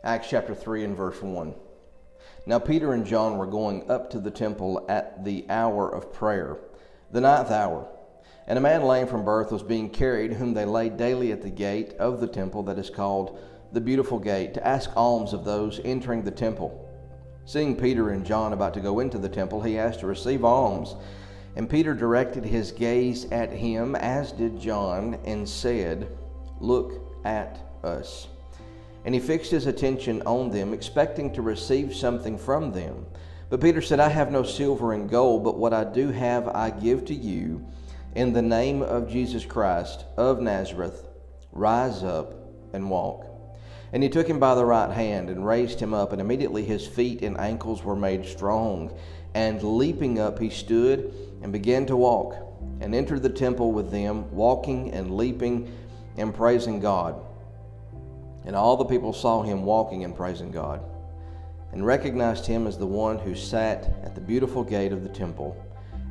Acts chapter 3 and verse 1. Now Peter and John were going up to the temple at the hour of prayer, the ninth hour. And a man lame from birth was being carried, whom they laid daily at the gate of the temple that is called the Beautiful Gate, to ask alms of those entering the temple. Seeing Peter and John about to go into the temple, he asked to receive alms. And Peter directed his gaze at him, as did John, and said, "Look at us." And he fixed his attention on them, expecting to receive something from them. But Peter said, "I have no silver and gold, but what I do have I give to you. In the name of Jesus Christ of Nazareth, rise up and walk." And he took him by the right hand and raised him up, and immediately his feet and ankles were made strong. And leaping up, he stood and began to walk, and entered the temple with them, walking and leaping and praising God. And all the people saw him walking and praising God, and recognized him as the one who sat at the beautiful gate of the temple,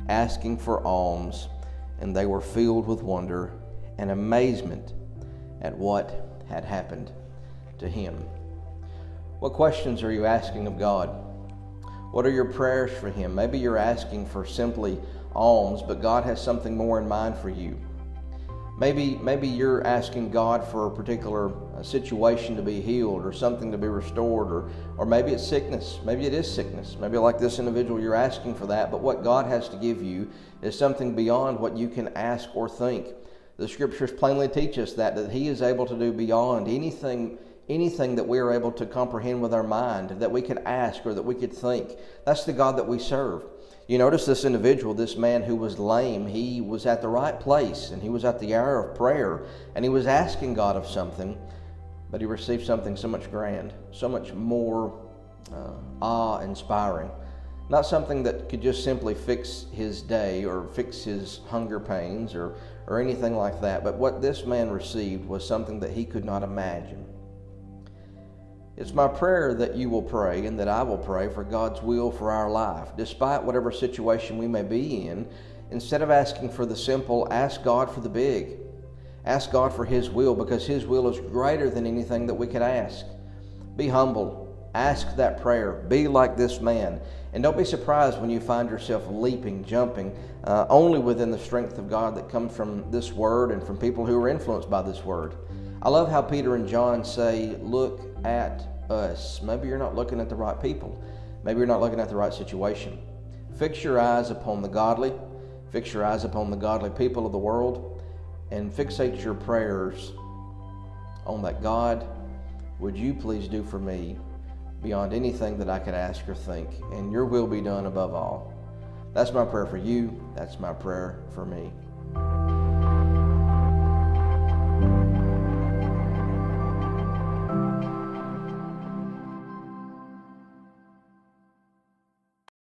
asking for alms. And they were filled with wonder and amazement at what had happened to him. What questions are you asking of God? What are your prayers for him? Maybe you're asking for simply alms, but God has something more in mind for you. Maybe you're asking God for a particular situation to be healed, or something to be restored, or maybe it's sickness. Maybe it is sickness. Maybe like this individual, you're asking for that, but what God has to give you is something beyond what you can ask or think. The scriptures plainly teach us that he is able to do beyond anything that we are able to comprehend with our mind, that we could ask or that we could think. That's the God that we serve. You notice this individual, this man who was lame, he was at the right place, and he was at the hour of prayer, and he was asking God of something, but he received something so much grand, so much more awe-inspiring. Not something that could just simply fix his day or fix his hunger pains or anything like that, but what this man received was something that he could not imagine. It's my prayer that you will pray, and that I will pray for God's will for our life. Despite whatever situation we may be in, instead of asking for the simple, ask God for the big. Ask God for his will, because his will is greater than anything that we could ask. Be humble. Ask that prayer. Be like this man. And don't be surprised when you find yourself leaping, jumping, only within the strength of God that comes from this word and from people who are influenced by this word. I love how Peter and John say, "Look at us." Maybe you're not looking at the right people. Maybe you're not looking at the right situation. Fix your eyes upon the godly. Fix your eyes upon the godly people of the world, and fixate your prayers on that. God, would you please do for me beyond anything that I could ask or think, and your will be done above all. That's my prayer for you. That's my prayer for me.